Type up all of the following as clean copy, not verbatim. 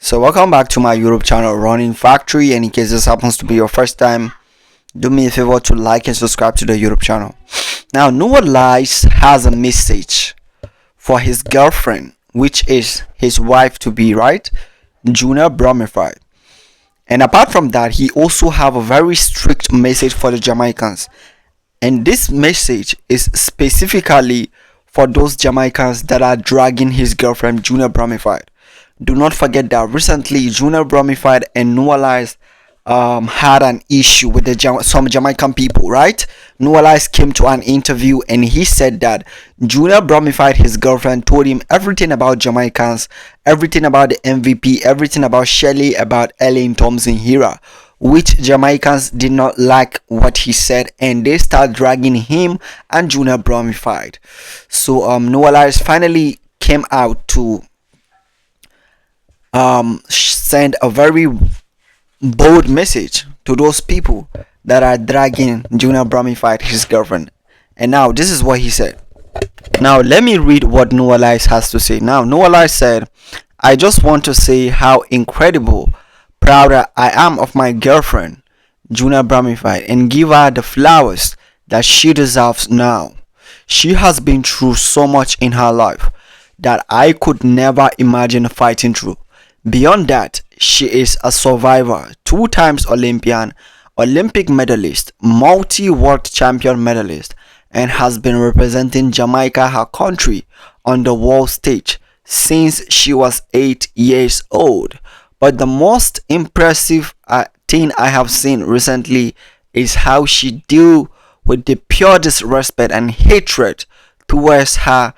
So welcome back to my YouTube channel Running Factory, and in case this happens to be your first time, do me a favor to like and subscribe to the YouTube channel. Now Lyles has a message for his girlfriend, which is his wife to be, right? Junelle Bromified. And apart from that, he also have a very strict message for the Jamaicans. And this message is specifically for those Jamaicans that are dragging his girlfriend Junelle Bromified. Do not forget that recently Junelle Bromified and Lyles had an issue with some Jamaican people, right? Lyles came to an interview and he said that Junelle Bromified, his girlfriend, told him everything about Jamaicans, everything about the MVP, everything about Shelly, about Ellen Thompson Hira, which Jamaicans did not like what he said, and they start dragging him and Junelle Bromified. So Lyles finally came out to send a very bold message to those people that are dragging Junelle Bromified, his girlfriend. And now this is what he said. Now let me read what Lyles has to say. Now Lyles said, "I just want to say how incredible proud I am of my girlfriend Junelle Bromified and give her the flowers that she deserves now. She has been through so much in her life that I could never imagine fighting through. Beyond that, she is a survivor, 2 times Olympian, Olympic medalist, multi-world champion medalist, and has been representing Jamaica, her country, on the world stage since she was 8 years old. But the most impressive thing I have seen recently is how she deal with the pure disrespect and hatred towards her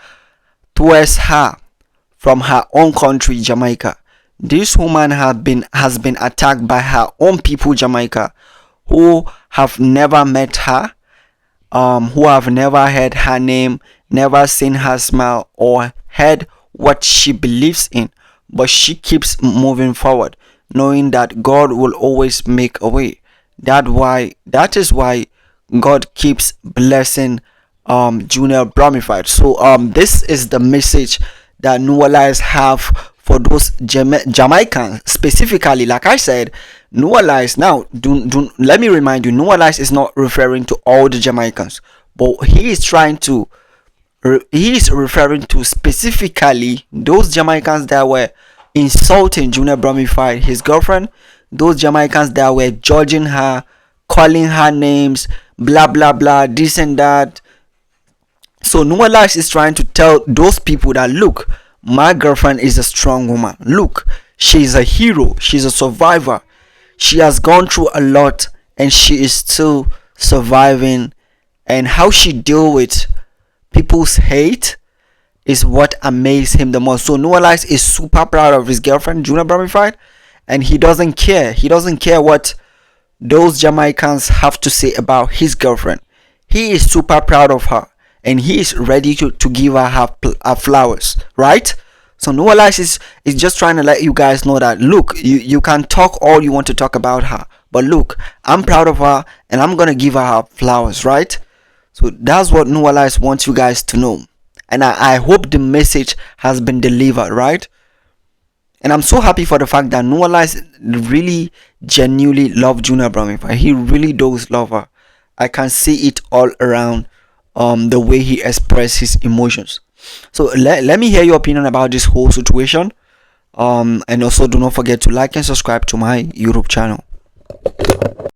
from her own country, Jamaica. This woman has been attacked by her own people, Jamaica, who have never met her, who have never heard her name, never seen her smile, or heard what she believes in. But she keeps moving forward, knowing that God will always make a way. That is why God keeps blessing Junelle Bromified." So this is the message that Lyles have for those Jamaicans specifically. Like I said, Lyles, now let me remind you, Lyles is not referring to all the Jamaicans, but he is referring to specifically those Jamaicans that were insulting Junelle Bromified, his girlfriend, those Jamaicans that were judging her, calling her names, blah blah blah, this and that. So Lyles is trying to tell those people that, look, my girlfriend is a strong woman. Look, she's a hero. She's a survivor. She has gone through a lot and she is still surviving. And how she deal with people's hate is what amazed him the most. So Lyles is super proud of his girlfriend Junelle Bromified, and he doesn't care. He doesn't care what those Jamaicans have to say about his girlfriend. He is super proud of her, and he is ready to give her flowers, right? So Lyles is just trying to let you guys know that, look, you can talk all you want to talk about her, but look, I'm proud of her and I'm gonna give her flowers, right? So that's what Lyles wants you guys to know, and I hope the message has been delivered, right? And I'm so happy for the fact that Lyles really genuinely love Junelle Bromified. He really does love her. I can see it all around the way he expresses his emotions. So let me hear your opinion about this whole situation, and also do not forget to like and subscribe to my YouTube channel.